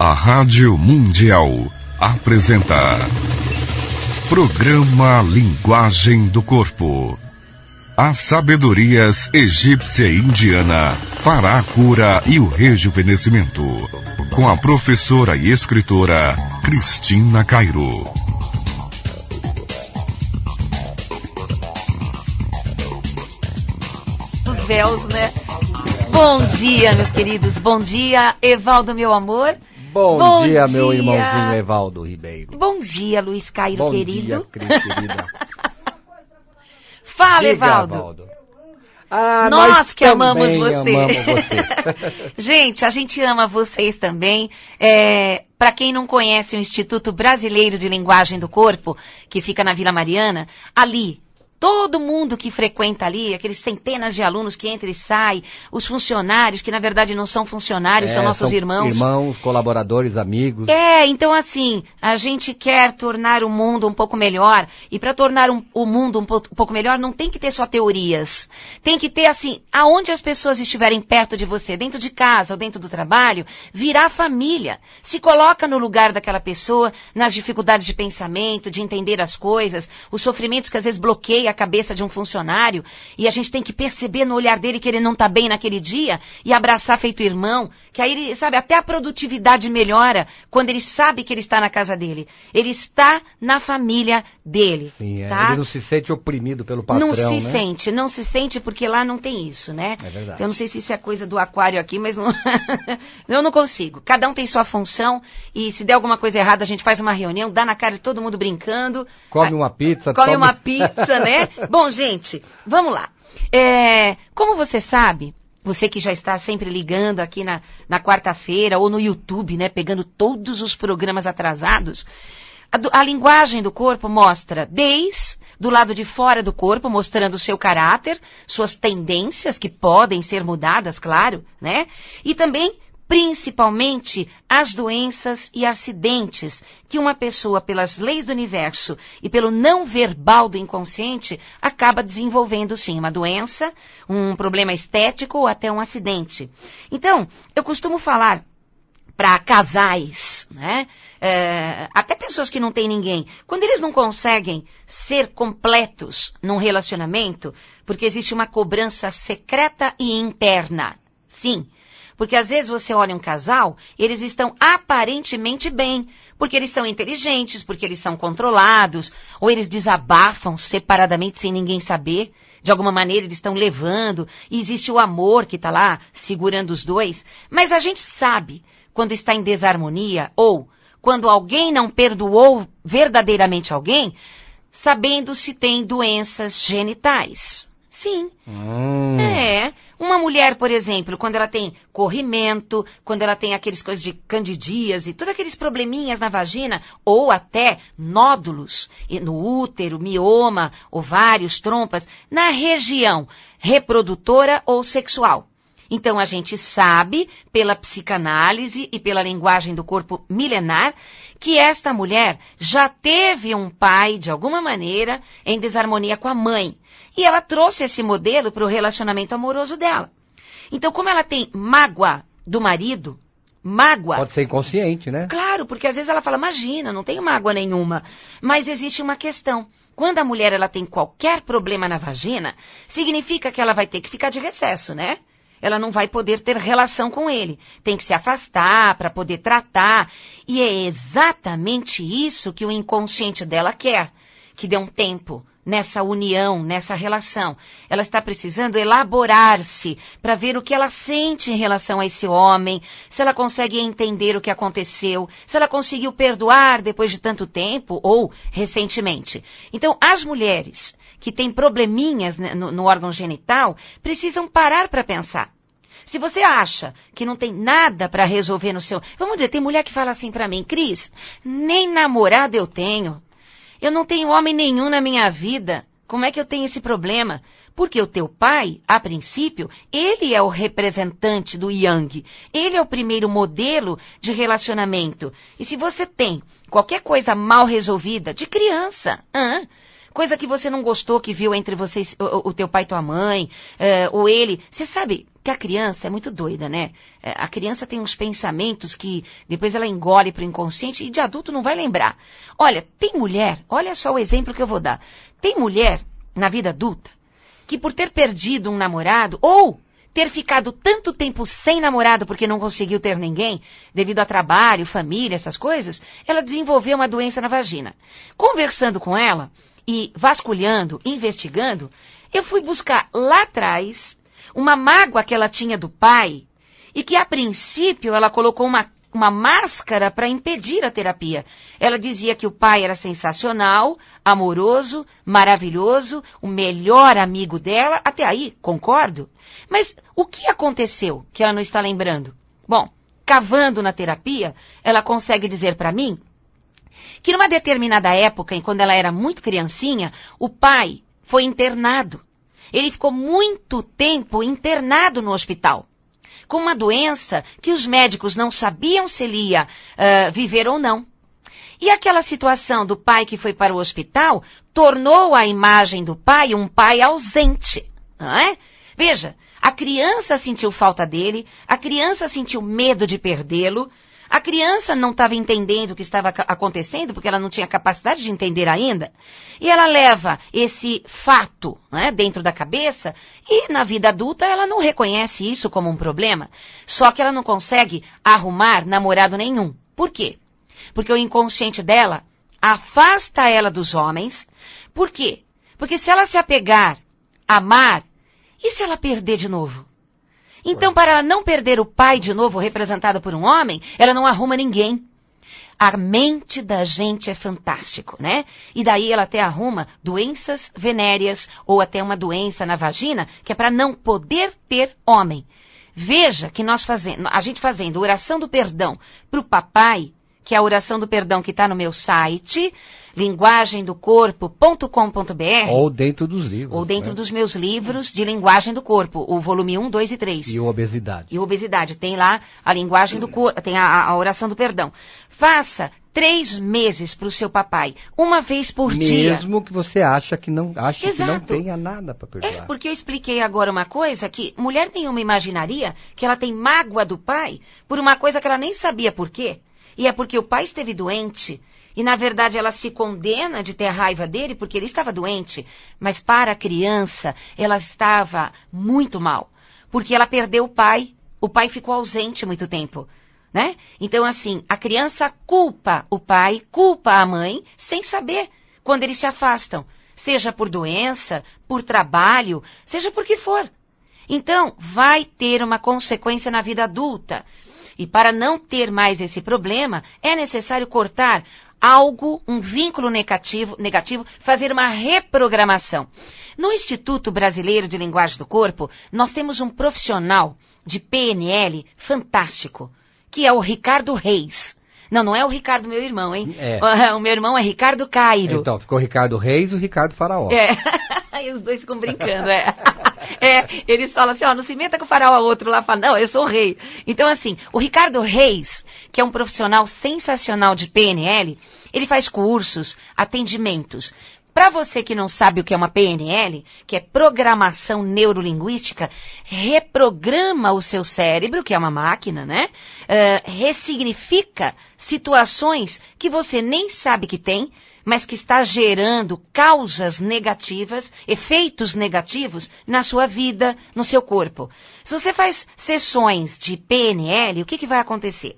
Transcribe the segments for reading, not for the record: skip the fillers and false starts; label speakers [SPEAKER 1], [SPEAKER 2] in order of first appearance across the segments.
[SPEAKER 1] A Rádio Mundial apresenta Programa Linguagem do Corpo. As sabedorias egípcia e indiana para a cura e o rejuvenescimento. Com a professora e escritora Cristina Cairo.
[SPEAKER 2] Os véus, né? Bom dia, meus queridos. Bom dia, Evaldo, meu amor.
[SPEAKER 3] Bom dia, meu irmãozinho Evaldo Ribeiro.
[SPEAKER 2] Bom dia, Luiz Cairo, querido.
[SPEAKER 3] Bom dia, Cris, querida.
[SPEAKER 2] Fala,
[SPEAKER 3] Diga,
[SPEAKER 2] Evaldo.
[SPEAKER 3] Nós
[SPEAKER 2] que amamos você.
[SPEAKER 3] Amamos você.
[SPEAKER 2] Gente, a gente ama vocês também. Para quem não conhece o Instituto Brasileiro de Linguagem do Corpo, que fica na Vila Mariana, ali, todo mundo que frequenta ali, aqueles centenas de alunos que entram e saem, os funcionários, que na verdade não são funcionários, são nossos irmãos.
[SPEAKER 3] Irmãos, colaboradores, amigos.
[SPEAKER 2] Então assim, a gente quer tornar o mundo um pouco melhor, e para tornar o mundo um pouco melhor, não tem que ter só teorias. Tem que ter assim, aonde as pessoas estiverem perto de você, dentro de casa ou dentro do trabalho, virar família. Se coloca no lugar daquela pessoa, nas dificuldades de pensamento, de entender as coisas, os sofrimentos que às vezes bloqueiam a cabeça de um funcionário, e a gente tem que perceber no olhar dele que ele não está bem naquele dia, e abraçar feito irmão, que aí ele, sabe, até a produtividade melhora quando ele sabe que ele está na casa dele. Ele está na família dele. Sim, tá?
[SPEAKER 3] Ele não se sente oprimido pelo patrão,
[SPEAKER 2] não se sente, porque lá não tem isso, né?
[SPEAKER 3] É verdade.
[SPEAKER 2] Eu não sei se isso é coisa do aquário aqui, mas não... eu não consigo. Cada um tem sua função, e se der alguma coisa errada, a gente faz uma reunião, dá na cara de todo mundo brincando.
[SPEAKER 3] Come uma pizza.
[SPEAKER 2] Come uma pizza, né? Bom, gente, vamos lá. Como você sabe, você que já está sempre ligando aqui na quarta-feira ou no YouTube, né, pegando todos os programas atrasados, a linguagem do corpo mostra desde do lado de fora do corpo, mostrando o seu caráter, suas tendências que podem ser mudadas, claro, né? E também principalmente as doenças e acidentes que uma pessoa, pelas leis do universo e pelo não verbal do inconsciente, acaba desenvolvendo, sim, uma doença, um problema estético ou até um acidente. Então, eu costumo falar para casais, né? Até pessoas que não têm ninguém, quando eles não conseguem ser completos num relacionamento, porque existe uma cobrança secreta e interna, sim. Porque às vezes você olha um casal, eles estão aparentemente bem, porque eles são inteligentes, porque eles são controlados, ou eles desabafam separadamente sem ninguém saber. De alguma maneira eles estão levando, e existe o amor que está lá segurando os dois. Mas a gente sabe quando está em desarmonia, ou quando alguém não perdoou verdadeiramente alguém, sabendo se tem doenças genitais. Sim. Uma mulher, por exemplo, quando ela tem corrimento, quando ela tem aqueles coisas de candidíase, todos aqueles probleminhas na vagina, ou até nódulos no útero, mioma, ovários, trompas, na região reprodutora ou sexual. Então a gente sabe, pela psicanálise e pela linguagem do corpo milenar, que esta mulher já teve um pai, de alguma maneira, em desarmonia com a mãe. E ela trouxe esse modelo para o relacionamento amoroso dela. Então, como ela tem mágoa do marido, mágoa...
[SPEAKER 3] Pode ser inconsciente, né?
[SPEAKER 2] Claro, porque às vezes ela fala, imagina, não tenho mágoa nenhuma. Mas existe uma questão. Quando a mulher ela tem qualquer problema na vagina, significa que ela vai ter que ficar de recesso, né? Ela não vai poder ter relação com ele. Tem que se afastar para poder tratar. E é exatamente isso que o inconsciente dela quer. Que dê um tempo nessa união, nessa relação. Ela está precisando elaborar-se para ver o que ela sente em relação a esse homem, se ela consegue entender o que aconteceu, se ela conseguiu perdoar depois de tanto tempo ou recentemente. Então, as mulheres que têm probleminhas no órgão genital precisam parar para pensar. Se você acha que não tem nada para resolver no seu... Vamos dizer, tem mulher que fala assim para mim, Cris, nem namorado eu tenho. Eu não tenho homem nenhum na minha vida. Como é que eu tenho esse problema? Porque o teu pai, a princípio, ele é o representante do Yang. Ele é o primeiro modelo de relacionamento. E se você tem qualquer coisa mal resolvida, de criança, coisa que você não gostou que viu entre vocês, o teu pai e tua mãe, ou ele. Você sabe que a criança é muito doida, né? A criança tem uns pensamentos que depois ela engole pro inconsciente e de adulto não vai lembrar. Olha, tem mulher, olha só o exemplo que eu vou dar. Tem mulher na vida adulta que por ter perdido um namorado ou ter ficado tanto tempo sem namorado porque não conseguiu ter ninguém, devido a trabalho, família, essas coisas, ela desenvolveu uma doença na vagina. Conversando com ela e vasculhando, investigando, eu fui buscar lá atrás uma mágoa que ela tinha do pai e que a princípio ela colocou uma máscara para impedir a terapia. Ela dizia que o pai era sensacional, amoroso, maravilhoso, o melhor amigo dela. Até aí, concordo. Mas o que aconteceu que ela não está lembrando? Bom, cavando na terapia, ela consegue dizer para mim que numa determinada época, quando ela era muito criancinha, o pai foi internado. Ele ficou muito tempo internado no hospital, com uma doença que os médicos não sabiam se ele ia viver ou não. E aquela situação do pai que foi para o hospital tornou a imagem do pai um pai ausente, não é? Veja, a criança sentiu falta dele, a criança sentiu medo de perdê-lo, a criança não estava entendendo o que estava acontecendo, porque ela não tinha capacidade de entender ainda, e ela leva esse fato, né, dentro da cabeça, e na vida adulta ela não reconhece isso como um problema, só que ela não consegue arrumar namorado nenhum. Por quê? Porque o inconsciente dela afasta ela dos homens. Por quê? Porque se ela se apegar, amar, e se ela perder de novo? Então, para ela não perder o pai de novo, representado por um homem, ela não arruma ninguém. A mente da gente é fantástico, né? E daí ela até arruma doenças venéreas ou até uma doença na vagina, que é para não poder ter homem. Veja que a gente fazendo oração do perdão para o papai, que é a oração do perdão que está no meu site, linguagemdocorpo.com.br.
[SPEAKER 3] Ou dentro dos livros.
[SPEAKER 2] Ou dentro dos meus livros de linguagem do corpo, o volume 1, 2 e 3.
[SPEAKER 3] E obesidade.
[SPEAKER 2] E obesidade. Tem lá a linguagem do corpo, tem a oração do perdão. Faça 3 meses para o seu papai, uma vez por dia.
[SPEAKER 3] Mesmo que você ache que não
[SPEAKER 2] Exato.
[SPEAKER 3] tenha nada para perdoar.
[SPEAKER 2] É, porque eu expliquei agora uma coisa que mulher nenhuma imaginaria que ela tem mágoa do pai por uma coisa que ela nem sabia por quê. E é porque o pai esteve doente. E, na verdade, ela se condena de ter raiva dele porque ele estava doente. Mas, para a criança, ela estava muito mal. Porque ela perdeu o pai. O pai ficou ausente muito tempo, né? Então, assim, a criança culpa o pai, culpa a mãe, sem saber quando eles se afastam. Seja por doença, por trabalho, seja por que for. Então, vai ter uma consequência na vida adulta. E para não ter mais esse problema, é necessário cortar algo, um vínculo negativo, fazer uma reprogramação. No Instituto Brasileiro de Linguagem do Corpo, nós temos um profissional de PNL fantástico, que é o Ricardo Reis. Não é o Ricardo, meu irmão, hein?
[SPEAKER 3] É.
[SPEAKER 2] O meu irmão é Ricardo Cairo.
[SPEAKER 3] Então, ficou o Ricardo Reis e o Ricardo Faraó.
[SPEAKER 2] E os dois ficam brincando, eles falam assim, não se meta com o faraó, o outro lá fala, não, eu sou o rei. Então, assim, o Ricardo Reis, que é um profissional sensacional de PNL, ele faz cursos, atendimentos. Para você que não sabe o que é uma PNL, que é programação neurolinguística, reprograma o seu cérebro, que é uma máquina, né? Ressignifica situações que você nem sabe que tem, mas que está gerando causas negativas, efeitos negativos na sua vida, no seu corpo. Se você faz sessões de PNL, o que vai acontecer?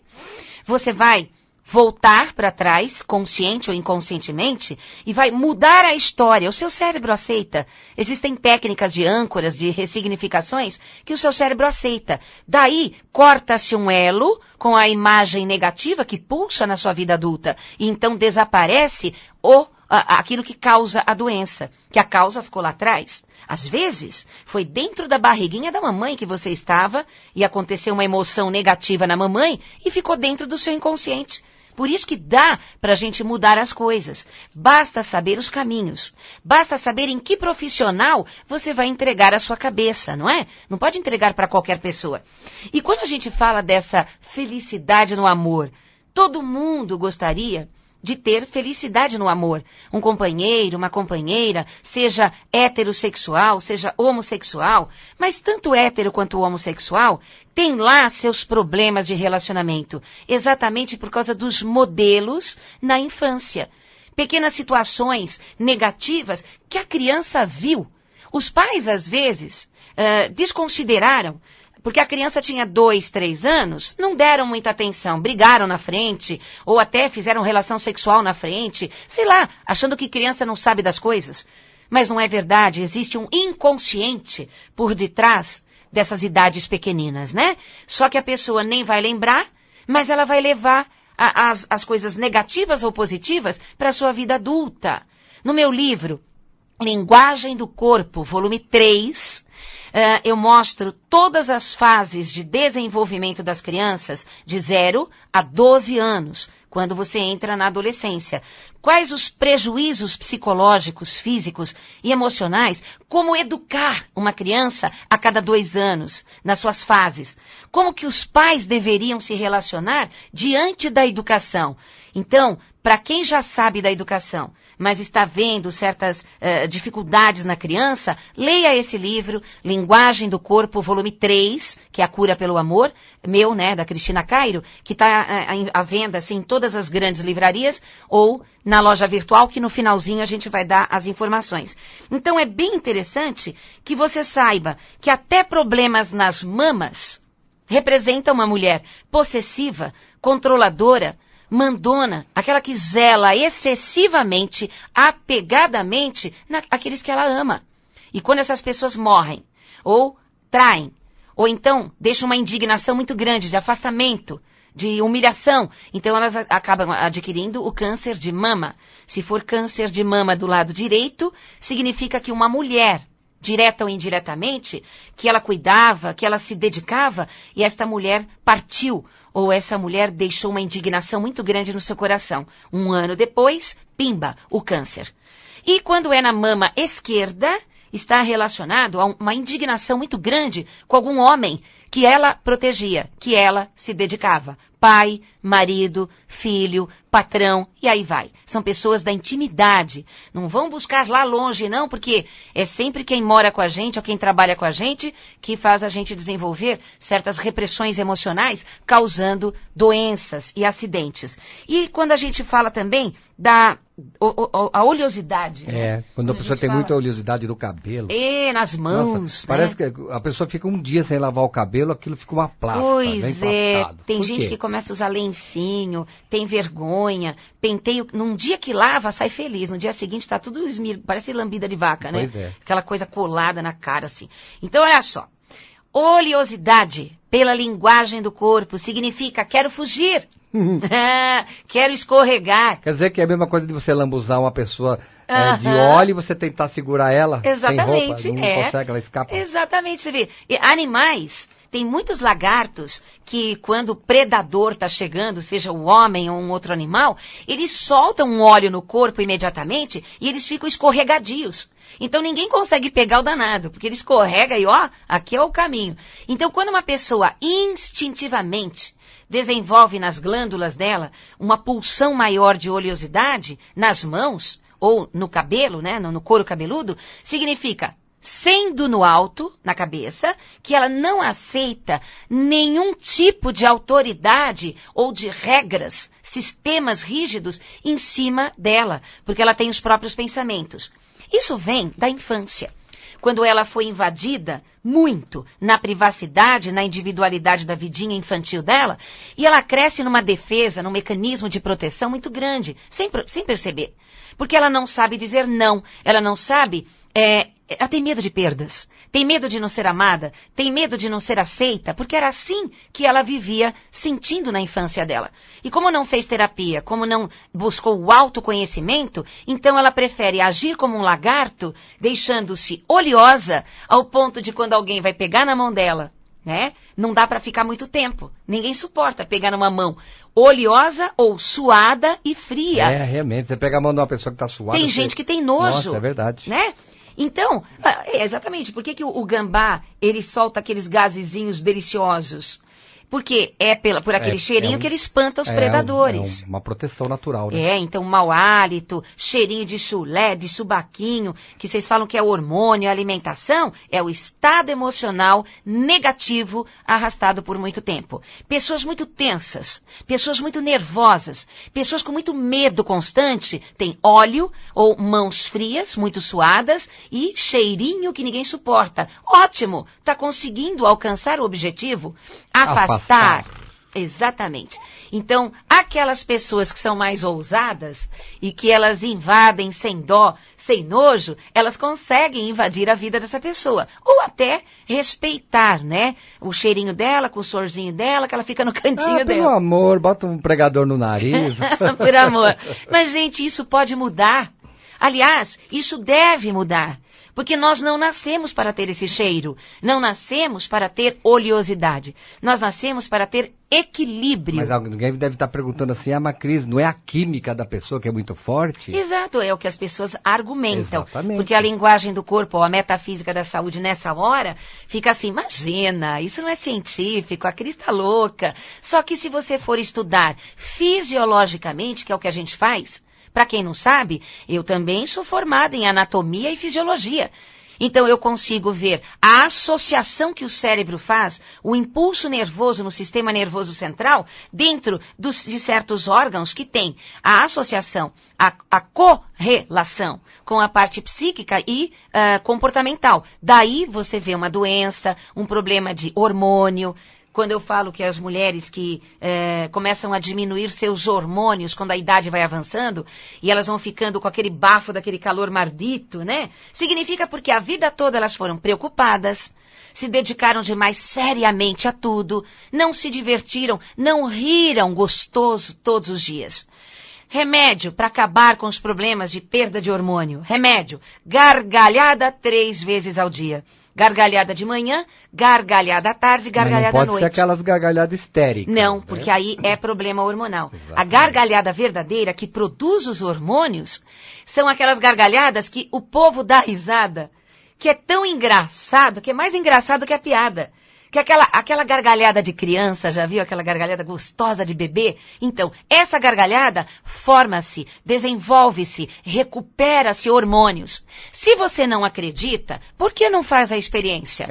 [SPEAKER 2] Você vai voltar para trás, consciente ou inconscientemente, e vai mudar a história. O seu cérebro aceita. Existem técnicas de âncoras, de ressignificações, que o seu cérebro aceita. Daí, corta-se um elo com a imagem negativa que pulsa na sua vida adulta. E então desaparece aquilo que causa a doença, que a causa ficou lá atrás. Às vezes, foi dentro da barriguinha da mamãe que você estava e aconteceu uma emoção negativa na mamãe e ficou dentro do seu inconsciente. Por isso que dá para a gente mudar as coisas. Basta saber os caminhos. Basta saber em que profissional você vai entregar a sua cabeça, não é? Não pode entregar para qualquer pessoa. E quando a gente fala dessa felicidade no amor, todo mundo gostaria de ter felicidade no amor. Um companheiro, uma companheira, seja heterossexual, seja homossexual, mas tanto hétero quanto homossexual, tem lá seus problemas de relacionamento, exatamente por causa dos modelos na infância. Pequenas situações negativas que a criança viu. Os pais, às vezes, desconsideraram. Porque a criança tinha 2, 3 anos, não deram muita atenção, brigaram na frente, ou até fizeram relação sexual na frente, sei lá, achando que criança não sabe das coisas. Mas não é verdade, existe um inconsciente por detrás dessas idades pequeninas, né? Só que a pessoa nem vai lembrar, mas ela vai levar as coisas negativas ou positivas para a sua vida adulta. No meu livro, Linguagem do Corpo, volume 3... eu mostro todas as fases de desenvolvimento das crianças de 0 a 12 anos, quando você entra na adolescência. Quais os prejuízos psicológicos, físicos e emocionais, como educar uma criança a cada 2 anos, nas suas fases. Como que os pais deveriam se relacionar diante da educação. Então, para quem já sabe da educação, mas está vendo certas dificuldades na criança, leia esse livro, Linguagem do Corpo, volume 3, que é a cura pelo amor, meu, né, da Cristina Cairo, que está à venda, assim, em todas as grandes livrarias, ou na loja virtual, que no finalzinho a gente vai dar as informações. Então, é bem interessante que você saiba que até problemas nas mamas representam uma mulher possessiva, controladora, mandona, aquela que zela excessivamente, apegadamente, naqueles que ela ama. E quando essas pessoas morrem, ou traem, ou então deixam uma indignação muito grande de afastamento, de humilhação, então elas acabam adquirindo o câncer de mama. Se for câncer de mama do lado direito, significa que uma mulher, direta ou indiretamente, que ela cuidava, que ela se dedicava, e esta mulher partiu, ou essa mulher deixou uma indignação muito grande no seu coração. 1 ano depois, pimba, o câncer. E quando é na mama esquerda, está relacionado a uma indignação muito grande com algum homem que ela protegia, que ela se dedicava. Pai, marido, filho, patrão, e aí vai. São pessoas da intimidade. Não vão buscar lá longe, não, porque é sempre quem mora com a gente ou quem trabalha com a gente que faz a gente desenvolver certas repressões emocionais, causando doenças e acidentes. E quando a gente fala também a oleosidade.
[SPEAKER 3] Né? Quando a pessoa tem muita oleosidade no cabelo.
[SPEAKER 2] Nas mãos.
[SPEAKER 3] Nossa, parece que a pessoa fica um dia sem lavar o cabelo, aquilo fica uma plástica.
[SPEAKER 2] Pois é, tem gente que começa a usar lencinho, tem vergonha, penteio, num dia que lava, sai feliz, no dia seguinte está tudo parece lambida de vaca, né?
[SPEAKER 3] Pois é.
[SPEAKER 2] Aquela coisa colada na cara, assim. Então, olha só, oleosidade, pela linguagem do corpo, significa quero fugir, quero escorregar.
[SPEAKER 3] Quer dizer que é a mesma coisa de você lambuzar uma pessoa de óleo e você tentar segurar ela.
[SPEAKER 2] Exatamente,
[SPEAKER 3] sem roupa, não consegue, ela escapa.
[SPEAKER 2] Exatamente, você vê. E animais... Tem muitos lagartos que, quando o predador está chegando, seja um homem ou um outro animal, eles soltam um óleo no corpo imediatamente e eles ficam escorregadios. Então ninguém consegue pegar o danado, porque ele escorrega e aqui é o caminho. Então quando uma pessoa instintivamente desenvolve nas glândulas dela uma pulsão maior de oleosidade nas mãos ou no cabelo, né, no couro cabeludo, significa... sendo no alto, na cabeça, que ela não aceita nenhum tipo de autoridade ou de regras, sistemas rígidos em cima dela, porque ela tem os próprios pensamentos. Isso vem da infância, quando ela foi invadida muito na privacidade, na individualidade da vidinha infantil dela, e ela cresce numa defesa, num mecanismo de proteção muito grande, sem perceber. Porque ela não sabe dizer não, ela não sabe... ela tem medo de perdas, tem medo de não ser amada, tem medo de não ser aceita, porque era assim que ela vivia sentindo na infância dela. E como não fez terapia, como não buscou o autoconhecimento, então ela prefere agir como um lagarto, deixando-se oleosa ao ponto de quando alguém vai pegar na mão dela, né? Não dá para ficar muito tempo. Ninguém suporta pegar numa mão oleosa ou suada e fria.
[SPEAKER 3] Realmente. Você pega a mão de uma pessoa que está suada...
[SPEAKER 2] Tem gente que tem nojo.
[SPEAKER 3] Nossa, é verdade.
[SPEAKER 2] Né? Então, exatamente, por que o gambá, ele solta aqueles gasezinhos deliciosos? Porque é por aquele cheirinho que ele espanta os predadores.
[SPEAKER 3] É uma proteção natural, né?
[SPEAKER 2] Então mau hálito, cheirinho de chulé, de subaquinho, que vocês falam que é hormônio, alimentação, é o estado emocional negativo arrastado por muito tempo. Pessoas muito tensas, pessoas muito nervosas, pessoas com muito medo constante, têm óleo ou mãos frias, muito suadas e cheirinho que ninguém suporta. Ótimo, está conseguindo alcançar o objetivo, afastar. Exatamente. Então, aquelas pessoas que são mais ousadas e que elas invadem sem dó, sem nojo, elas conseguem invadir a vida dessa pessoa. Ou até respeitar, né? O cheirinho dela, com o sorzinho dela, que ela fica no cantinho dela.
[SPEAKER 3] Pelo amor, bota um pregador no nariz.
[SPEAKER 2] Por amor. Mas, gente, isso pode mudar. Aliás, isso deve mudar. Porque nós não nascemos para ter esse cheiro. Não nascemos para ter oleosidade. Nós nascemos para ter equilíbrio.
[SPEAKER 3] Mas alguém deve estar perguntando assim, mas Cris, não é a química da pessoa que é muito forte?
[SPEAKER 2] Exato, é o que as pessoas argumentam.
[SPEAKER 3] Exatamente.
[SPEAKER 2] Porque a linguagem do corpo, ou a metafísica da saúde nessa hora, fica assim, imagina, isso não é científico, a Cris está louca. Só que se você for estudar fisiologicamente, que é o que a gente faz, para quem não sabe, eu também sou formada em anatomia e fisiologia. Então eu consigo ver a associação que o cérebro faz, o impulso nervoso no sistema nervoso central, dentro de certos órgãos que tem a associação, a correlação com a parte psíquica e comportamental. Daí você vê uma doença, um problema de hormônio. Quando eu falo que as mulheres que começam a diminuir seus hormônios quando a idade vai avançando e elas vão ficando com aquele bafo daquele calor mardito, né? Significa porque a vida toda elas foram preocupadas, se dedicaram demais seriamente a tudo, não se divertiram, não riram gostoso todos os dias. Remédio para acabar com os problemas de perda de hormônio. Remédio, gargalhada 3 vezes ao dia. Gargalhada de manhã, gargalhada à tarde, gargalhada à noite.
[SPEAKER 3] Não pode ser aquelas gargalhadas histéricas.
[SPEAKER 2] Não, porque aí é problema hormonal. Exatamente. A gargalhada verdadeira que produz os hormônios são aquelas gargalhadas que o povo dá risada, que é tão engraçado, que é mais engraçado que a piada. Que aquela gargalhada de criança, já viu? Aquela gargalhada gostosa de bebê? Então, essa gargalhada forma-se, desenvolve-se, recupera-se hormônios. Se você não acredita, por que não faz a experiência?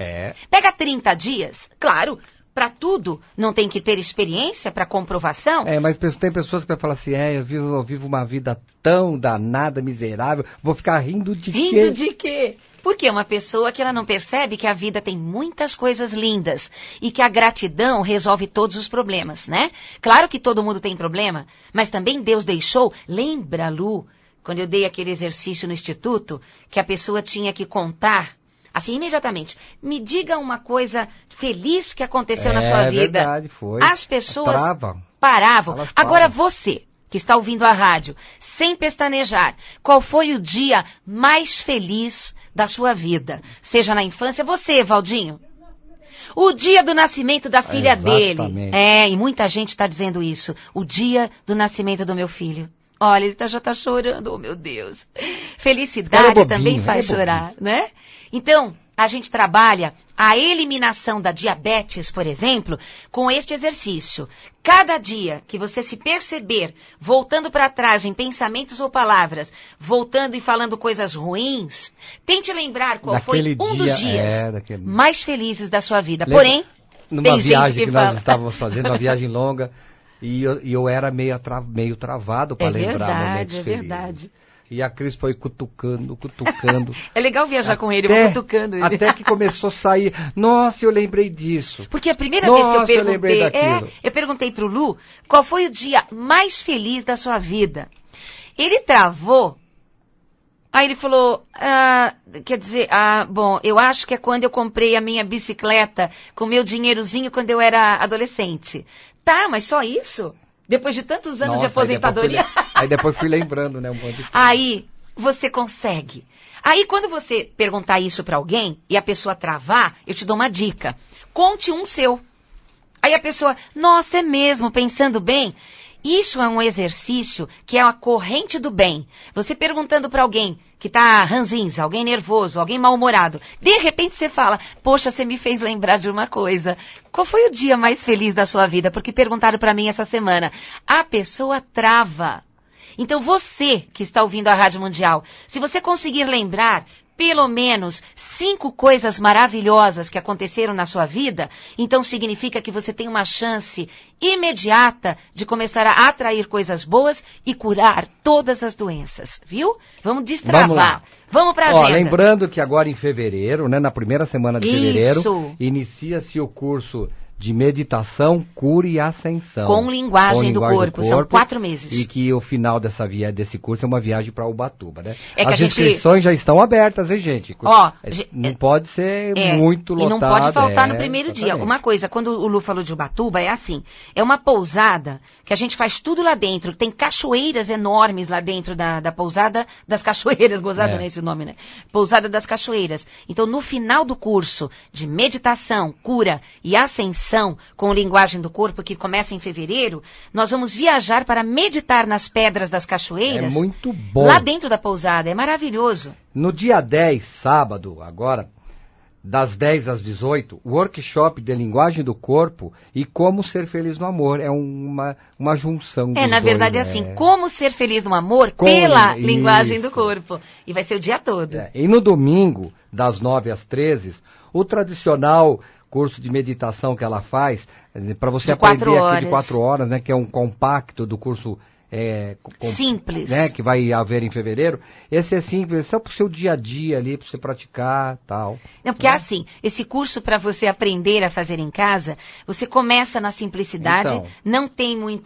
[SPEAKER 2] Pega 30 dias, claro. Para tudo, não tem que ter experiência para comprovação?
[SPEAKER 3] Mas tem pessoas que vão falar assim, eu vivo uma vida tão danada, miserável, vou ficar rindo de quê?
[SPEAKER 2] Rindo de quê? Porque é uma pessoa que ela não percebe que a vida tem muitas coisas lindas e que a gratidão resolve todos os problemas, né? Claro que todo mundo tem problema, mas também Deus deixou, lembra, Lu, quando eu dei aquele exercício no instituto, que a pessoa tinha que contar, assim, imediatamente, me diga uma coisa feliz que aconteceu na sua vida.
[SPEAKER 3] É verdade, foi.
[SPEAKER 2] As pessoas
[SPEAKER 3] paravam.
[SPEAKER 2] Agora você, que está ouvindo a rádio, sem pestanejar, qual foi o dia mais feliz da sua vida? Seja na infância, você, Valdinho. O dia do nascimento da filha dele. E muita gente está dizendo isso. O dia do nascimento do meu filho. Olha, ele já está chorando, oh meu Deus. Felicidade também faz chorar, né? Então, a gente trabalha a eliminação da diabetes, por exemplo, com este exercício. Cada dia que você se perceber voltando para trás em pensamentos ou palavras, voltando e falando coisas ruins, tente lembrar qual foi um dos dias mais felizes da sua vida. Porém,
[SPEAKER 3] numa viagem que nós estávamos fazendo, uma viagem longa, e eu era meio travado para lembrar momentos felizes. É verdade. E a Cris foi cutucando.
[SPEAKER 2] É legal viajar com ele, eu vou cutucando ele.
[SPEAKER 3] Até que começou a sair, nossa, eu lembrei disso.
[SPEAKER 2] Porque a primeira vez que eu perguntei pro Lu, qual foi o dia mais feliz da sua vida? Ele travou, aí ele falou, eu acho que é quando eu comprei a minha bicicleta com meu dinheirozinho quando eu era adolescente. Tá, mas só isso? Depois de tantos anos de aposentadoria.
[SPEAKER 3] Aí depois fui lembrando, né? Um monte de coisa.
[SPEAKER 2] Aí você consegue. Aí quando você perguntar isso para alguém e a pessoa travar, eu te dou uma dica. Conte um seu. Aí a pessoa, nossa, é mesmo, pensando bem. Isso é um exercício que é a corrente do bem. Você perguntando para alguém, que tá ranzinza, alguém nervoso, alguém mal-humorado. De repente você fala, poxa, você me fez lembrar de uma coisa. Qual foi o dia mais feliz da sua vida? Porque perguntaram para mim essa semana. A pessoa trava. Então você que está ouvindo a Rádio Mundial, se você conseguir lembrar pelo menos 5 coisas maravilhosas que aconteceram na sua vida, então significa que você tem uma chance imediata de começar a atrair coisas boas e curar todas as doenças, viu? Vamos destravar. Vamos para a agenda.
[SPEAKER 3] Lembrando que agora em fevereiro, né, na primeira semana de fevereiro, inicia-se o curso de meditação, cura e ascensão.
[SPEAKER 2] Com linguagem do corpo. São 4 meses.
[SPEAKER 3] E que o final desse curso é uma viagem para Ubatuba, né? As inscrições já estão abertas, hein, gente? Não pode ser muito lotado.
[SPEAKER 2] E não pode faltar no primeiro dia. Uma coisa, quando o Lu falou de Ubatuba, é assim, é uma pousada que a gente faz tudo lá dentro. Tem cachoeiras enormes lá dentro da pousada das cachoeiras. Gozada, não é esse o nome, né? Pousada das cachoeiras. Então, no final do curso de meditação, cura e ascensão, com linguagem do corpo, que começa em fevereiro, nós vamos viajar para meditar nas pedras das cachoeiras.
[SPEAKER 3] É muito bom.
[SPEAKER 2] Lá dentro da pousada, é maravilhoso.
[SPEAKER 3] No dia 10, sábado, agora, das 10 às 18, workshop de linguagem do corpo e como ser feliz no amor. É uma junção dos
[SPEAKER 2] na verdade,
[SPEAKER 3] dois,
[SPEAKER 2] é assim, como ser feliz no amor pela linguagem do corpo. E vai ser o dia todo.
[SPEAKER 3] E no domingo, das 9 às 13, o tradicional curso de meditação que ela faz, para você aprender aqui de 4 horas, né, que é um compacto do curso
[SPEAKER 2] simples,
[SPEAKER 3] né, que vai haver em fevereiro. Esse é simples, só para o seu dia a dia ali, para você praticar, tal.
[SPEAKER 2] Não, porque assim, esse curso para você aprender a fazer em casa, você começa na simplicidade, não tem não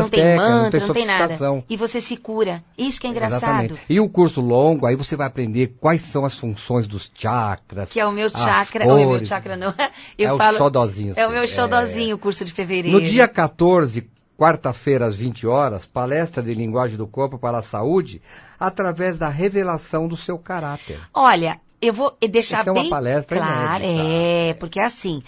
[SPEAKER 2] tem mantra, não tem nada, e você se cura. Isso que é engraçado.
[SPEAKER 3] Exatamente. E o curso longo, aí você vai aprender quais são as funções dos chakras.
[SPEAKER 2] Que é o meu chakra, não é o meu chakra não.
[SPEAKER 3] O xodozinho.
[SPEAKER 2] É o meu xodozinho, o curso de fevereiro.
[SPEAKER 3] No dia 14, quarta-feira, às 20 horas, palestra de linguagem do corpo para a saúde, através da revelação do seu caráter.
[SPEAKER 2] Olha, eu vou deixar bem
[SPEAKER 3] uma palestra
[SPEAKER 2] claro, porque assim,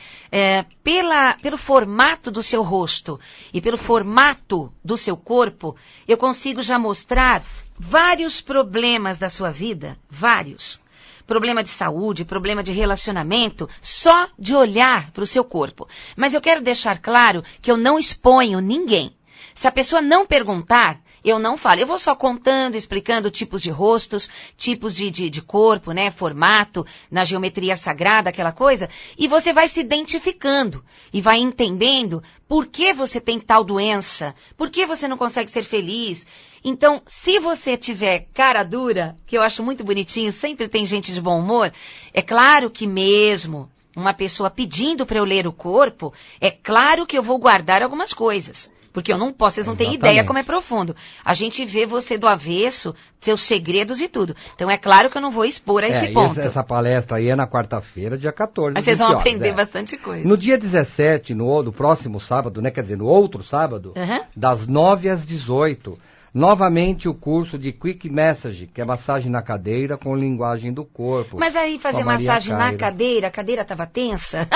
[SPEAKER 2] pelo formato do seu rosto e pelo formato do seu corpo, eu consigo já mostrar vários problemas da sua vida, vários. Problema de saúde, problema de relacionamento, só de olhar para o seu corpo. Mas eu quero deixar claro que eu não exponho ninguém. Se a pessoa não perguntar, eu não falo. Eu vou só contando, explicando tipos de rostos, tipos de corpo, né, formato, na geometria sagrada, aquela coisa, e você vai se identificando e vai entendendo por que você tem tal doença, por que você não consegue ser feliz. Então, se você tiver cara dura, que eu acho muito bonitinho, sempre tem gente de bom humor, é claro que mesmo uma pessoa pedindo para eu ler o corpo, é claro que eu vou guardar algumas coisas. Porque eu não posso, vocês não têm ideia como é profundo. A gente vê você do avesso, seus segredos e tudo. Então é claro que eu não vou expor a esse ponto.
[SPEAKER 3] Essa palestra aí é na quarta-feira, dia 14.
[SPEAKER 2] Mas vocês vão aprender bastante coisa.
[SPEAKER 3] No dia 17, no próximo sábado, né? Quer dizer, no outro sábado, das 9 às 18, novamente o curso de Quick Massage, que é massagem na cadeira com linguagem do corpo.
[SPEAKER 2] Mas aí fazer massagem na cadeira, a cadeira estava tensa?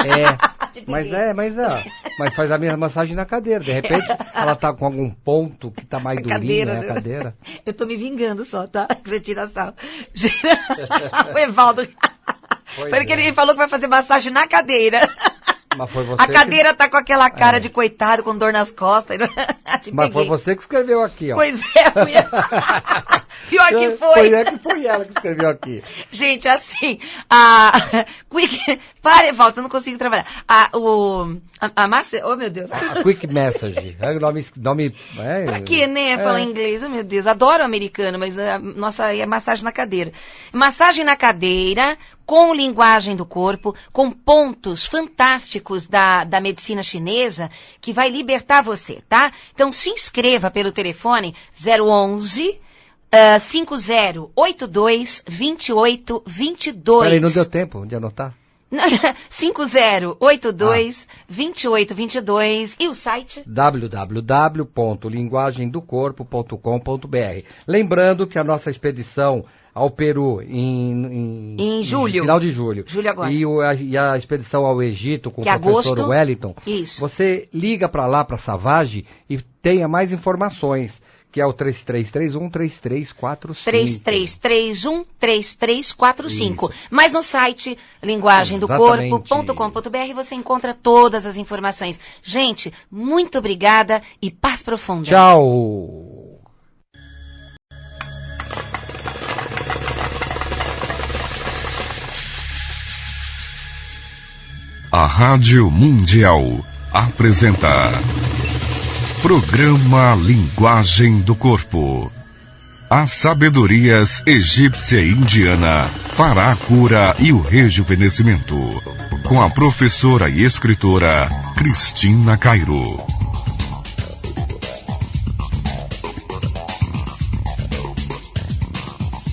[SPEAKER 3] Mas faz a mesma massagem na cadeira. De repente, ela tá com algum ponto que tá mais durinho, né, a cadeira.
[SPEAKER 2] Eu tô me vingando só, tá? Você tira a sal. O Evaldo. Porque ele falou que vai fazer massagem na cadeira.
[SPEAKER 3] Mas foi você
[SPEAKER 2] a cadeira tá com aquela cara de coitado, com dor nas costas.
[SPEAKER 3] Mas foi você que escreveu aqui, ó.
[SPEAKER 2] Pois é, fui eu. Pior que foi.
[SPEAKER 3] Foi ela que escreveu aqui.
[SPEAKER 2] Gente, assim, Quick... Volta, eu não consigo trabalhar. Oh, meu Deus.
[SPEAKER 3] Quick Message. É o nome
[SPEAKER 2] pra quê, né? Falar inglês, oh, meu Deus. Adoro americano, mas nossa, é massagem na cadeira. Massagem na cadeira, com linguagem do corpo, com pontos fantásticos da medicina chinesa, que vai libertar você, tá? Então, se inscreva pelo telefone 011... 5082-2822.
[SPEAKER 3] Peraí, não deu tempo de anotar?
[SPEAKER 2] 5082-2822 e o site?
[SPEAKER 3] www.linguagemdocorpo.com.br. Lembrando que a nossa expedição ao Peru em julho. Final de julho.
[SPEAKER 2] Julho agora.
[SPEAKER 3] E a expedição ao Egito com o professor Wellington.
[SPEAKER 2] Isso.
[SPEAKER 3] Você liga para lá, para Savage, e tenha mais informações. Que é o 3331-3345.
[SPEAKER 2] 3331-3345. Mas no site linguagemdocorpo.com.br você encontra todas as informações. Gente, muito obrigada e paz profunda.
[SPEAKER 3] Tchau!
[SPEAKER 1] A Rádio Mundial apresenta Programa Linguagem do Corpo. As sabedorias egípcia e indiana para a cura e o rejuvenescimento. Com a professora e escritora Cristina Cairo.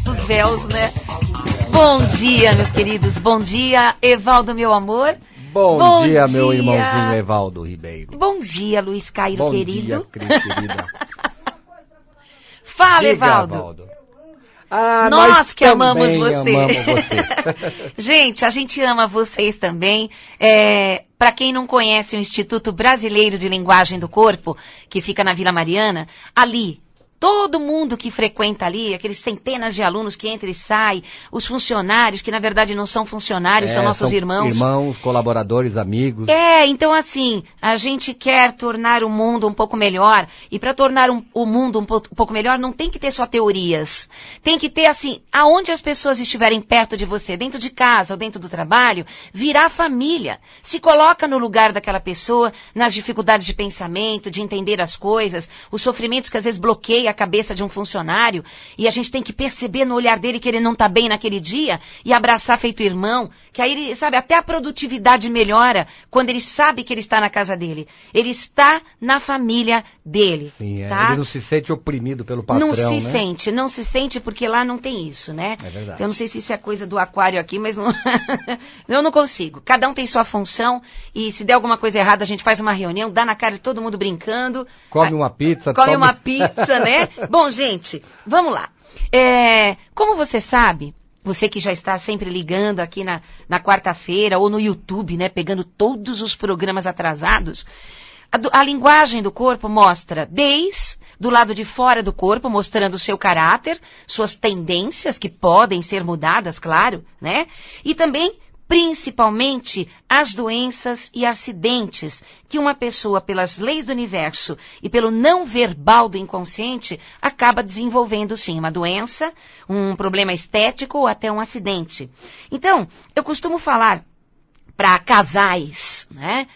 [SPEAKER 2] Os véus, né? Bom dia, meus queridos. Bom dia, Evaldo, meu amor.
[SPEAKER 3] Bom dia, meu irmãozinho Evaldo Ribeiro.
[SPEAKER 2] Bom dia, Luiz Cairo, querido.
[SPEAKER 3] Bom dia, Cris, querida.
[SPEAKER 2] Fala, diga, Evaldo. Nós que amamos você. Gente, a gente ama vocês também. Para quem não conhece o Instituto Brasileiro de Linguagem do Corpo, que fica na Vila Mariana, ali... Todo mundo que frequenta ali, aqueles centenas de alunos que entra e sai, os funcionários, que na verdade não são funcionários, são nossos irmãos.
[SPEAKER 3] Irmãos, colaboradores, amigos.
[SPEAKER 2] Então assim, a gente quer tornar o mundo um pouco melhor, e para tornar o mundo um pouco melhor, não tem que ter só teorias. Tem que ter assim, aonde as pessoas estiverem perto de você, dentro de casa ou dentro do trabalho, virar família. Se coloca no lugar daquela pessoa, nas dificuldades de pensamento, de entender as coisas, os sofrimentos que às vezes bloqueiam a cabeça de um funcionário, e a gente tem que perceber no olhar dele que ele não está bem naquele dia e abraçar feito irmão, que aí ele, sabe, até a produtividade melhora quando ele sabe que ele está na casa dele. Ele está na família dele. Sim, tá?
[SPEAKER 3] Ele não se sente oprimido pelo patrão,
[SPEAKER 2] não se sente porque lá não tem isso, né?
[SPEAKER 3] É verdade.
[SPEAKER 2] Eu não sei se isso é coisa do aquário aqui, mas não... eu não consigo. Cada um tem sua função e se der alguma coisa errada a gente faz uma reunião, dá na cara de todo mundo brincando.
[SPEAKER 3] Come uma pizza.
[SPEAKER 2] Uma pizza, né? Bom, gente, vamos lá. Como você sabe, você que já está sempre ligando aqui na quarta-feira ou no YouTube, né, pegando todos os programas atrasados, a linguagem do corpo mostra desde do lado de fora do corpo, mostrando o seu caráter, suas tendências que podem ser mudadas, claro, né? E também principalmente as doenças e acidentes que uma pessoa, pelas leis do universo e pelo não verbal do inconsciente, acaba desenvolvendo sim uma doença, um problema estético ou até um acidente. Então, eu costumo falar para casais, né?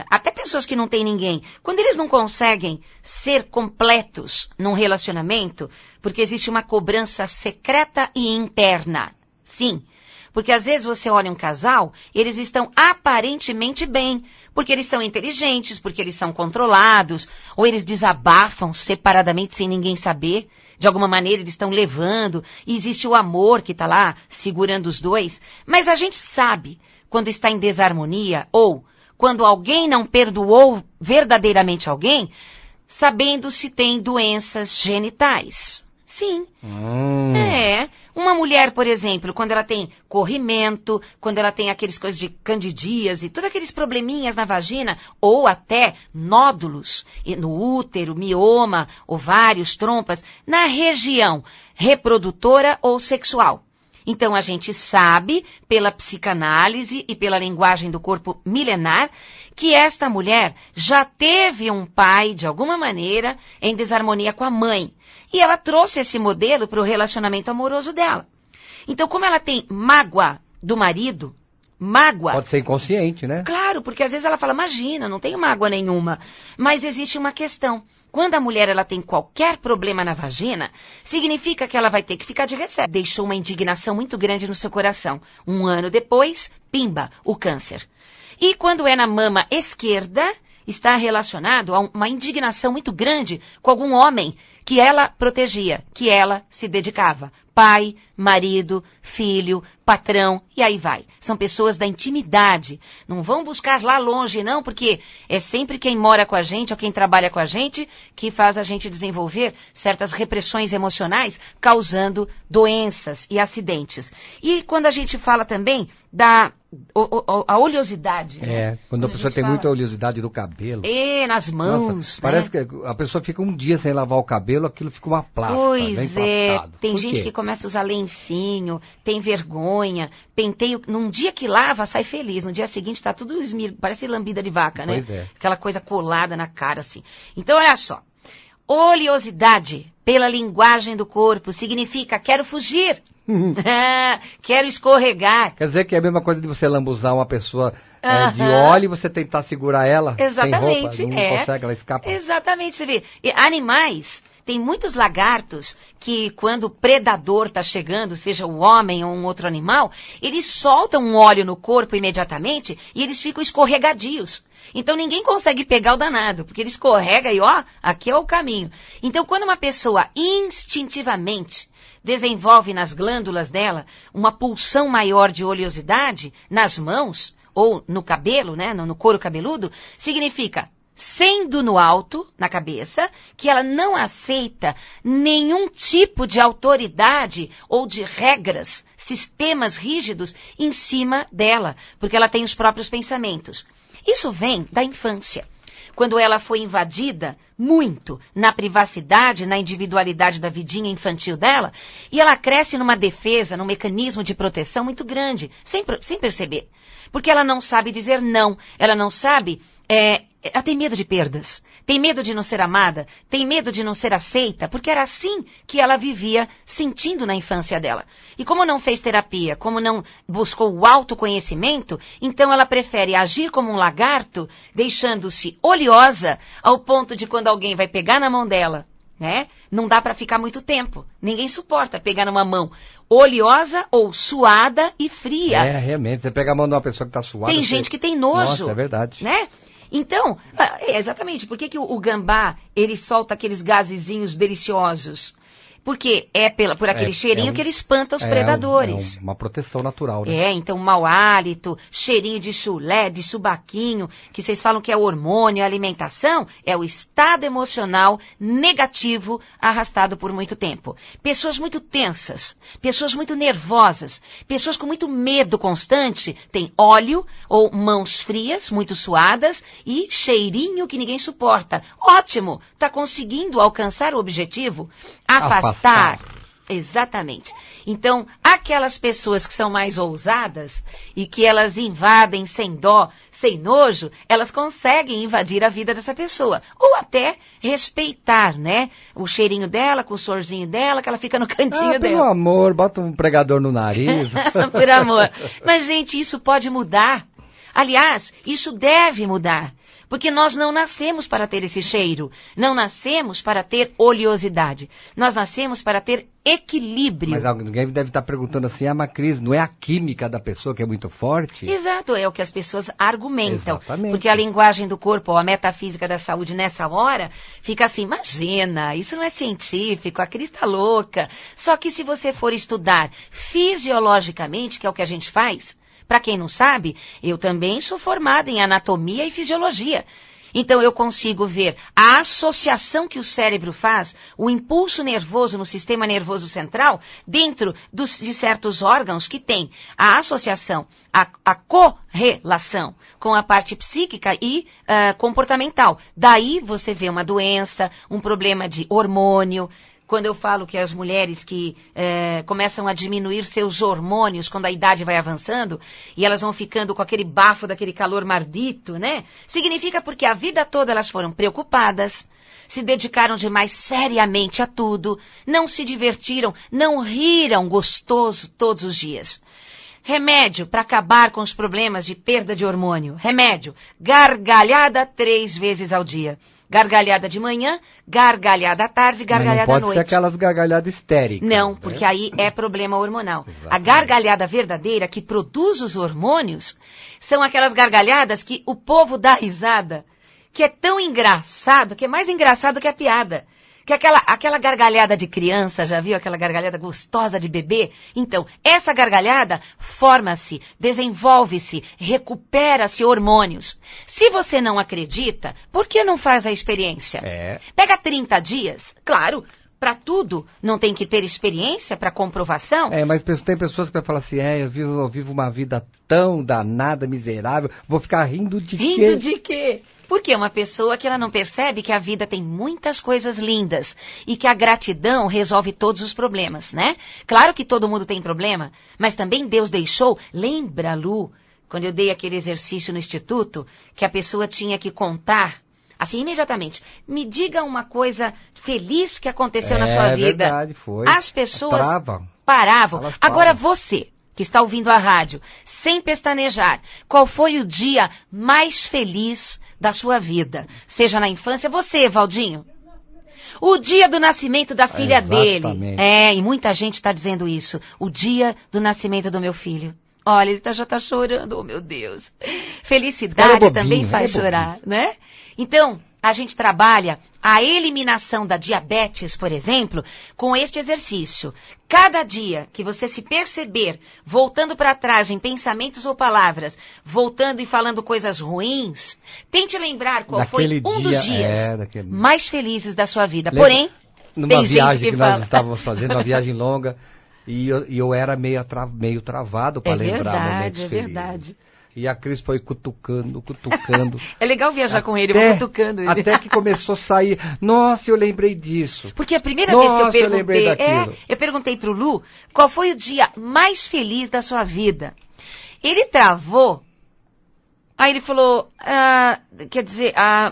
[SPEAKER 2] Até pessoas que não têm ninguém, quando eles não conseguem ser completos num relacionamento, porque existe uma cobrança secreta e interna, sim. Porque às vezes você olha um casal, eles estão aparentemente bem, porque eles são inteligentes, porque eles são controlados, ou eles desabafam separadamente sem ninguém saber. De alguma maneira eles estão levando, e existe o amor que está lá segurando os dois. Mas a gente sabe quando está em desarmonia, ou quando alguém não perdoou verdadeiramente alguém, sabendo se tem doenças genitais. Sim. Uma mulher, por exemplo, quando ela tem corrimento, quando ela tem aqueles coisas de candidíase, todos aqueles probleminhas na vagina, ou até nódulos no útero, mioma, ovários, trompas, na região reprodutora ou sexual. Então a gente sabe, pela psicanálise e pela linguagem do corpo milenar, que esta mulher já teve um pai, de alguma maneira, em desarmonia com a mãe. E ela trouxe esse modelo para o relacionamento amoroso dela. Então, como ela tem mágoa do marido, mágoa...
[SPEAKER 3] Pode ser inconsciente, né?
[SPEAKER 2] Claro, porque às vezes ela fala, imagina, não tenho mágoa nenhuma. Mas existe uma questão. Quando a mulher ela tem qualquer problema na vagina, significa que ela vai ter que ficar de recesso. Deixou uma indignação muito grande no seu coração. 1 ano depois, pimba, o câncer. E quando é na mama esquerda, está relacionado a uma indignação muito grande com algum homem que ela protegia, que ela se dedicava. Pai, marido, filho, patrão, e aí vai. São pessoas da intimidade. Não vão buscar lá longe, não, porque é sempre quem mora com a gente ou quem trabalha com a gente que faz a gente desenvolver certas repressões emocionais, causando doenças e acidentes. E quando a gente fala também a oleosidade.
[SPEAKER 3] Né? Quando a pessoa tem muita oleosidade no cabelo.
[SPEAKER 2] Nas mãos.
[SPEAKER 3] Nossa, parece que a pessoa fica um dia sem lavar o cabelo, aquilo fica uma plástica.
[SPEAKER 2] Pois é, tem gente que começa a usar lencinho, tem vergonha, penteio. Num dia que lava, sai feliz. No dia seguinte tá tudo parece lambida de vaca, né?
[SPEAKER 3] Pois é.
[SPEAKER 2] Aquela coisa colada na cara, assim. Então, olha só. Oleosidade, pela linguagem do corpo, significa quero fugir. Quero escorregar.
[SPEAKER 3] Quer dizer que é a mesma coisa de você lambuzar uma pessoa de óleo e você tentar segurar ela.
[SPEAKER 2] Exatamente,
[SPEAKER 3] sem roupa, não consegue, ela escapa.
[SPEAKER 2] Exatamente, você vê. E animais, tem muitos lagartos que quando o predador está chegando, seja um homem ou um outro animal, eles soltam um óleo no corpo imediatamente e eles ficam escorregadios. Então ninguém consegue pegar o danado, porque ele escorrega e aqui é o caminho. Então quando uma pessoa instintivamente desenvolve nas glândulas dela uma pulsão maior de oleosidade nas mãos ou no cabelo, né, no couro cabeludo, significa, sendo no alto, na cabeça, que ela não aceita nenhum tipo de autoridade ou de regras, sistemas rígidos em cima dela, porque ela tem os próprios pensamentos. Isso vem da infância. Quando ela foi invadida muito na privacidade, na individualidade da vidinha infantil dela, e ela cresce numa defesa, num mecanismo de proteção muito grande, sem perceber. Porque ela não sabe dizer não, ela não sabe... ela tem medo de perdas, tem medo de não ser amada, tem medo de não ser aceita, porque era assim que ela vivia sentindo na infância dela. E como não fez terapia, como não buscou o autoconhecimento, então ela prefere agir como um lagarto, deixando-se oleosa ao ponto de quando alguém vai pegar na mão dela, né? Não dá para ficar muito tempo. Ninguém suporta pegar numa mão oleosa ou suada e fria.
[SPEAKER 3] Realmente, você pega a mão de uma pessoa que está suada.
[SPEAKER 2] Tem gente que tem nojo.
[SPEAKER 3] Nossa, é verdade.
[SPEAKER 2] Né? Então, exatamente, por que o gambá, ele solta aqueles gasezinhos deliciosos? Porque por aquele cheirinho que ele espanta os predadores.
[SPEAKER 3] É uma proteção natural, né?
[SPEAKER 2] Então mau hálito, cheirinho de chulé, de subaquinho, que vocês falam que é hormônio, alimentação, é o estado emocional negativo arrastado por muito tempo. Pessoas muito tensas, pessoas muito nervosas, pessoas com muito medo constante, tem óleo ou mãos frias, muito suadas e cheirinho que ninguém suporta. Ótimo, está conseguindo alcançar o objetivo, afastar. Exatamente. Então, aquelas pessoas que são mais ousadas e que elas invadem sem dó, sem nojo, elas conseguem invadir a vida dessa pessoa. Ou até respeitar, né? O cheirinho dela, com o sorzinho dela, que ela fica no cantinho dela.
[SPEAKER 3] Pelo amor, bota um pregador no nariz.
[SPEAKER 2] Por amor. Mas, gente, isso pode mudar. Aliás, isso deve mudar. Porque nós não nascemos para ter esse cheiro, não nascemos para ter oleosidade, nós nascemos para ter equilíbrio.
[SPEAKER 3] Mas alguém deve estar perguntando assim, mas Cris, não é a química da pessoa que é muito forte?
[SPEAKER 2] Exato, é o que as pessoas argumentam.
[SPEAKER 3] Exatamente.
[SPEAKER 2] Porque a linguagem do corpo, ou a metafísica da saúde nessa hora, fica assim, imagina, isso não é científico, a Cris está louca. Só que se você for estudar fisiologicamente, que é o que a gente faz... Para quem não sabe, eu também sou formada em anatomia e fisiologia. Então eu consigo ver a associação que o cérebro faz, o impulso nervoso no sistema nervoso central, dentro de certos órgãos que tem a associação, a correlação com a parte psíquica e comportamental. Daí você vê uma doença, um problema de hormônio. Quando eu falo que as mulheres que começam a diminuir seus hormônios quando a idade vai avançando e elas vão ficando com aquele bafo daquele calor mardito, né? Significa porque a vida toda elas foram preocupadas, se dedicaram demais seriamente a tudo, não se divertiram, não riram gostoso todos os dias. Remédio para acabar com os problemas de perda de hormônio. Remédio, gargalhada 3 vezes ao dia. Gargalhada de manhã, gargalhada à tarde, gargalhada à noite.
[SPEAKER 3] Não pode ser aquelas gargalhadas histéricas.
[SPEAKER 2] Não, porque aí é problema hormonal. Exatamente. A gargalhada verdadeira que produz os hormônios são aquelas gargalhadas que o povo dá risada, que é tão engraçado, que é mais engraçado que a piada. Que aquela gargalhada de criança, já viu? Aquela gargalhada gostosa de bebê? Então, essa gargalhada forma-se, desenvolve-se, recupera-se hormônios. Se você não acredita, por que não faz a experiência? Pega 30 dias, claro. Para tudo, não tem que ter experiência para comprovação?
[SPEAKER 3] Mas tem pessoas que vão falar assim, eu vivo uma vida tão danada, miserável, vou ficar rindo de quê?
[SPEAKER 2] Rindo de quê? Porque é uma pessoa que ela não percebe que a vida tem muitas coisas lindas e que a gratidão resolve todos os problemas, né? Claro que todo mundo tem problema, mas também Deus deixou, lembra, Lu, quando eu dei aquele exercício no instituto, que a pessoa tinha que contar, assim, imediatamente, me diga uma coisa feliz que aconteceu na sua vida.
[SPEAKER 3] É verdade, foi.
[SPEAKER 2] As pessoas paravam. Agora você, que está ouvindo a rádio, sem pestanejar, qual foi o dia mais feliz da sua vida? Seja na infância, você, Valdinho. O dia do nascimento da filha dele. E muita gente está dizendo isso. O dia do nascimento do meu filho. Olha, ele já está chorando, oh meu Deus. Felicidade também faz chorar, né? Então, a gente trabalha a eliminação da diabetes, por exemplo, com este exercício. Cada dia que você se perceber voltando para trás em pensamentos ou palavras, voltando e falando coisas ruins, tente lembrar qual foi um dos dias mais felizes da sua vida. Porém,
[SPEAKER 3] numa viagem que nós estávamos fazendo, uma viagem longa, e eu era meio travado para lembrar momentos felizes.
[SPEAKER 2] É verdade.
[SPEAKER 3] E a Cris foi cutucando.
[SPEAKER 2] É legal viajar com ele, eu vou cutucando ele.
[SPEAKER 3] Até que começou a sair, nossa, eu lembrei disso.
[SPEAKER 2] Porque a primeira vez que eu perguntei, eu perguntei pro Lu, qual foi o dia mais feliz da sua vida? Ele travou, aí ele falou,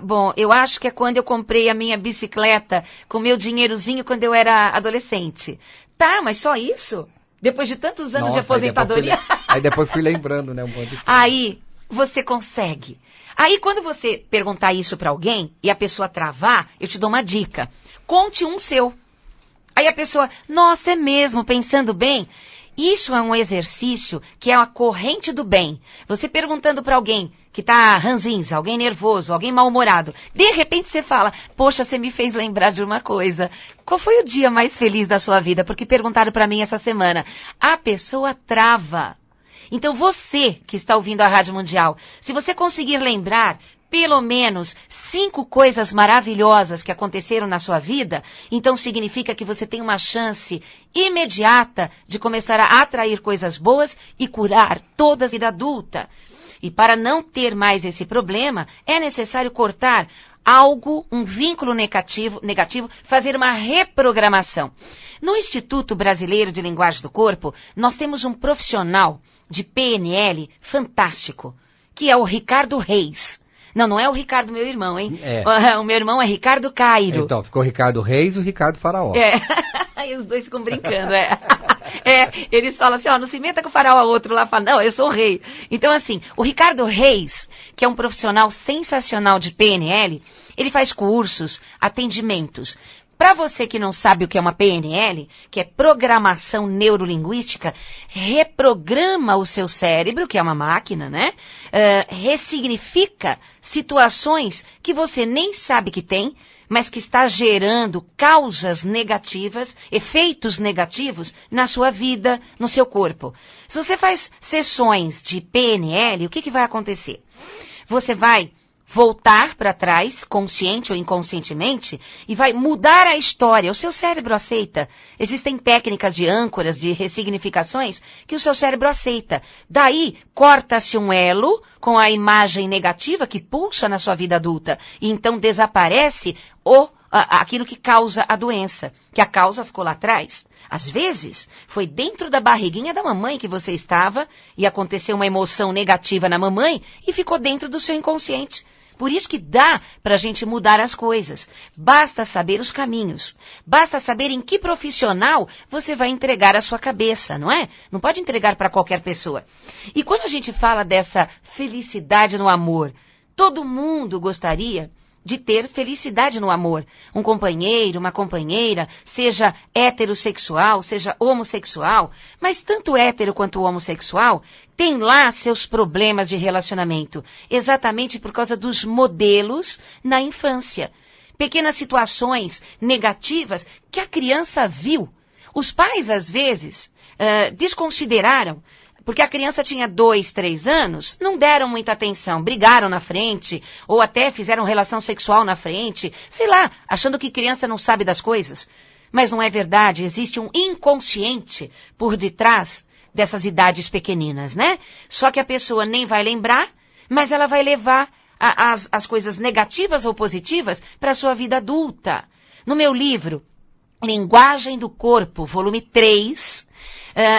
[SPEAKER 2] bom, eu acho que é quando eu comprei a minha bicicleta com meu dinheirozinho quando eu era adolescente. Tá, mas só isso? Depois de tantos anos de aposentadoria.
[SPEAKER 3] Aí depois fui lembrando, né? Um monte de coisa.
[SPEAKER 2] Aí você consegue. Aí quando você perguntar isso para alguém e a pessoa travar, eu te dou uma dica. Conte um seu. Aí a pessoa, nossa, é mesmo, pensando bem. Isso é um exercício que é uma corrente do bem. Você perguntando para alguém que está ranzinza, alguém nervoso, alguém mal-humorado. De repente você fala, poxa, você me fez lembrar de uma coisa. Qual foi o dia mais feliz da sua vida? Porque perguntaram para mim essa semana. A pessoa trava. Então você que está ouvindo a Rádio Mundial, se você conseguir lembrar pelo menos 5 coisas maravilhosas que aconteceram na sua vida, então significa que você tem uma chance imediata de começar a atrair coisas boas e curar toda a vida adulta. E para não ter mais esse problema, é necessário cortar algo, um vínculo negativo, fazer uma reprogramação. No Instituto Brasileiro de Linguagem do Corpo, nós temos um profissional de PNL fantástico, que é o Ricardo Reis. Não é o Ricardo, meu irmão, hein? O meu irmão é Ricardo Cairo.
[SPEAKER 3] Então, ficou o Ricardo Reis e o Ricardo Faraó.
[SPEAKER 2] Aí os dois ficam brincando, eles falam assim, não se meta com o Faraó, outro lá fala, não, eu sou o rei. Então, assim, o Ricardo Reis, que é um profissional sensacional de PNL, ele faz cursos, atendimentos. Para você que não sabe o que é uma PNL, que é programação neurolinguística, reprograma o seu cérebro, que é uma máquina, né? Ressignifica situações que você nem sabe que tem, mas que está gerando causas negativas, efeitos negativos na sua vida, no seu corpo. Se você faz sessões de PNL, o que vai acontecer? Você vai voltar para trás, consciente ou inconscientemente, e vai mudar a história. O seu cérebro aceita. Existem técnicas de âncoras, de ressignificações, que o seu cérebro aceita. Daí, corta-se um elo com a imagem negativa que pulsa na sua vida adulta. E então desaparece aquilo que causa a doença, que a causa ficou lá atrás. Às vezes, foi dentro da barriguinha da mamãe que você estava e aconteceu uma emoção negativa na mamãe e ficou dentro do seu inconsciente. Por isso que dá para a gente mudar as coisas. Basta saber os caminhos. Basta saber em que profissional você vai entregar a sua cabeça, não é? Não pode entregar para qualquer pessoa. E quando a gente fala dessa felicidade no amor, todo mundo gostaria de ter felicidade no amor. Um companheiro, uma companheira, seja heterossexual, seja homossexual, mas tanto hétero quanto homossexual tem lá seus problemas de relacionamento, exatamente por causa dos modelos na infância. pequenas situações negativas que a criança viu. Os pais, às vezes, desconsideraram, porque a criança tinha 2, 3 anos, não deram muita atenção, brigaram na frente, ou até fizeram relação sexual na frente, sei lá, achando que criança não sabe das coisas. Mas não é verdade, existe um inconsciente por detrás dessas idades pequeninas, né? Só que a pessoa nem vai lembrar, mas ela vai levar as coisas negativas ou positivas para a sua vida adulta. No meu livro, Linguagem do Corpo, volume 3,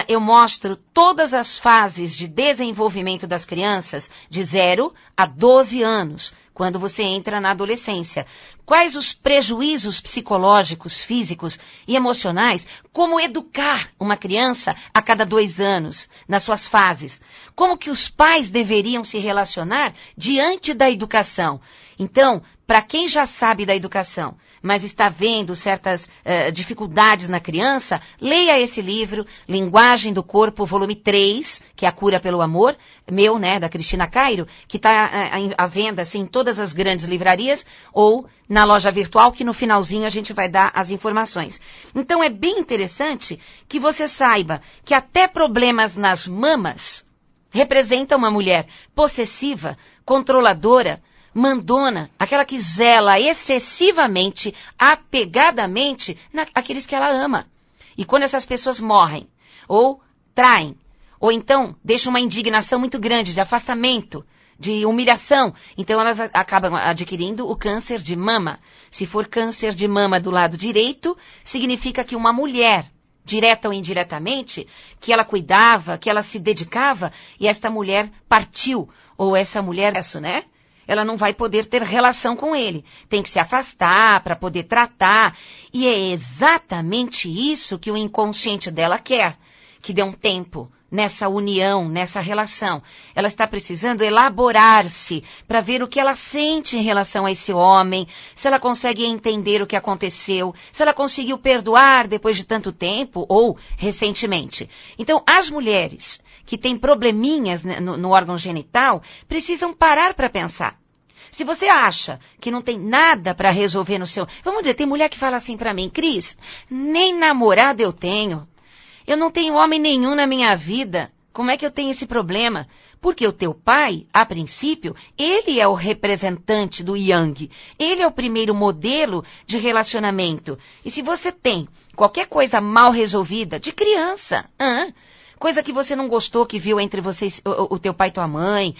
[SPEAKER 2] eu mostro todas as fases de desenvolvimento das crianças de 0 a 12 anos, quando você entra na adolescência. Quais os prejuízos psicológicos, físicos e emocionais, como educar uma criança a cada 2 anos, nas suas fases. Como que os pais deveriam se relacionar diante da educação. Então, para quem já sabe da educação, mas está vendo certas dificuldades na criança, leia esse livro, Linguagem do Corpo, volume 3, que é A Cura pelo Amor, meu, né, da Cristina Cairo, que está à venda assim, em todas as grandes livrarias, ou na loja virtual, que no finalzinho a gente vai dar as informações. Então é bem interessante que você saiba que até problemas nas mamas representam uma mulher possessiva, controladora, mandona, aquela que zela excessivamente, apegadamente, naqueles que ela ama. E quando essas pessoas morrem, ou traem, ou então deixam uma indignação muito grande de afastamento, de humilhação, então elas acabam adquirindo o câncer de mama. Se for câncer de mama do lado direito, significa que uma mulher, direta ou indiretamente, que ela cuidava, que ela se dedicava, e esta mulher partiu, ou essa mulher, né? Ela não vai poder ter relação com ele. Tem que se afastar para poder tratar. E é exatamente isso que o inconsciente dela quer. Que dê um tempo nessa união, nessa relação. Ela está precisando elaborar-se para ver o que ela sente em relação a esse homem, se ela consegue entender o que aconteceu, se ela conseguiu perdoar depois de tanto tempo ou recentemente. Então, as mulheres que têm probleminhas no órgão genital precisam parar para pensar. Se você acha que não tem nada para resolver no seu... Vamos dizer, tem mulher que fala assim para mim, Cris, nem namorado eu tenho. Eu não tenho homem nenhum na minha vida. Como é que eu tenho esse problema? Porque o teu pai, a princípio, ele é o representante do Yang. Ele é o primeiro modelo de relacionamento. E se você tem qualquer coisa mal resolvida, de criança, coisa que você não gostou que viu entre vocês, o teu pai e tua mãe,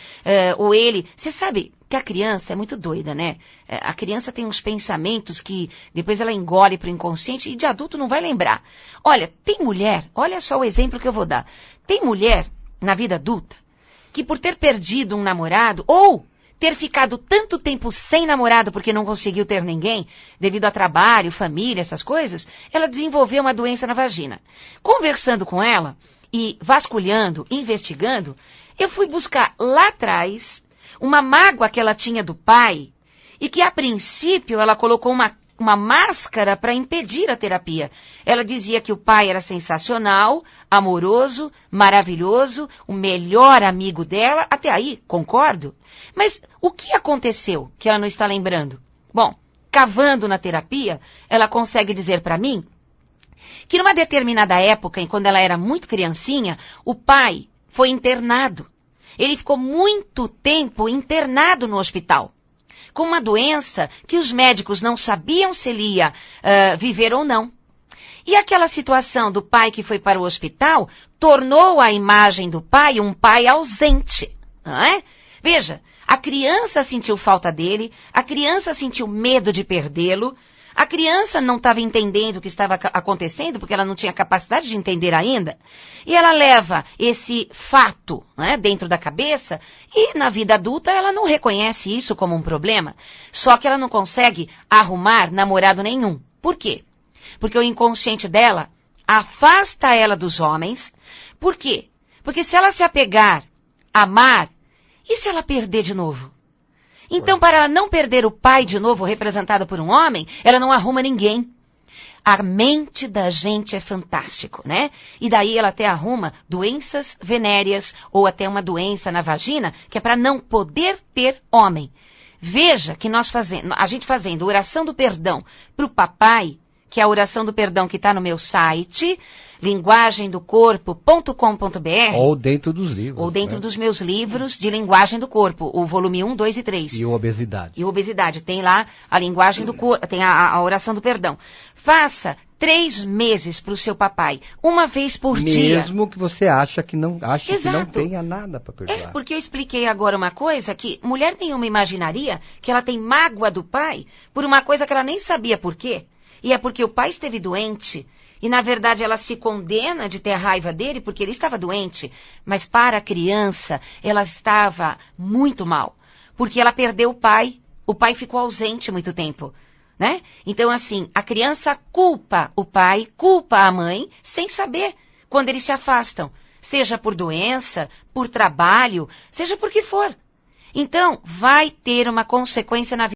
[SPEAKER 2] ou ele, você sabe que a criança é muito doida, né? A criança tem uns pensamentos que depois ela engole para o inconsciente e de adulto não vai lembrar. Olha, tem mulher, olha só o exemplo que eu vou dar. Tem mulher na vida adulta que por ter perdido um namorado ou ter ficado tanto tempo sem namorado porque não conseguiu ter ninguém, devido a trabalho, família, essas coisas, ela desenvolveu uma doença na vagina. Conversando com ela e vasculhando, investigando, eu fui buscar lá atrás uma mágoa que ela tinha do pai e que, a princípio, ela colocou uma máscara para impedir a terapia. Ela dizia que o pai era sensacional, amoroso, maravilhoso, o melhor amigo dela. Até aí, concordo. Mas o que aconteceu que ela não está lembrando? Bom, cavando na terapia, ela consegue dizer para mim que numa determinada época, quando ela era muito criancinha, o pai foi internado. Ele ficou muito tempo internado no hospital, com uma doença que os médicos não sabiam se ele ia viver ou não. E aquela situação do pai que foi para o hospital tornou a imagem do pai um pai ausente, não é? Veja, a criança sentiu falta dele, a criança sentiu medo de perdê-lo, a criança não estava entendendo o que estava acontecendo, porque ela não tinha capacidade de entender ainda. E ela leva esse fato, né, dentro da cabeça e na vida adulta ela não reconhece isso como um problema. Só que ela não consegue arrumar namorado nenhum. Por quê? Porque o inconsciente dela afasta ela dos homens. Por quê? Porque se ela se apegar, amar, e se ela perder de novo? Então, para ela não perder o pai de novo, representado por um homem, ela não arruma ninguém. A mente da gente é fantástico, né? E daí ela até arruma doenças venéreas ou até uma doença na vagina, que é para não poder ter homem. Veja que a gente fazendo oração do perdão para o papai, que é a oração do perdão que está no meu site, linguagemdocorpo.com.br.
[SPEAKER 3] Ou dentro dos livros.
[SPEAKER 2] Ou dentro dos meus livros de linguagem do corpo, o volume 1, 2 e 3.
[SPEAKER 3] E obesidade.
[SPEAKER 2] E obesidade. Tem lá a linguagem do corpo, tem a oração do perdão. Faça 3 meses para o seu papai, uma vez por dia.
[SPEAKER 3] Mesmo que você ache que não tenha nada para perdoar.
[SPEAKER 2] Porque eu expliquei agora uma coisa que mulher nenhuma imaginaria que ela tem mágoa do pai por uma coisa que ela nem sabia por quê. E é porque o pai esteve doente. E, na verdade, ela se condena de ter raiva dele porque ele estava doente. Mas, para a criança, ela estava muito mal. Porque ela perdeu o pai. O pai ficou ausente muito tempo. Né? Então, assim, a criança culpa o pai, culpa a mãe, sem saber quando eles se afastam. Seja por doença, por trabalho, seja por que for. Então, vai ter uma consequência na vida.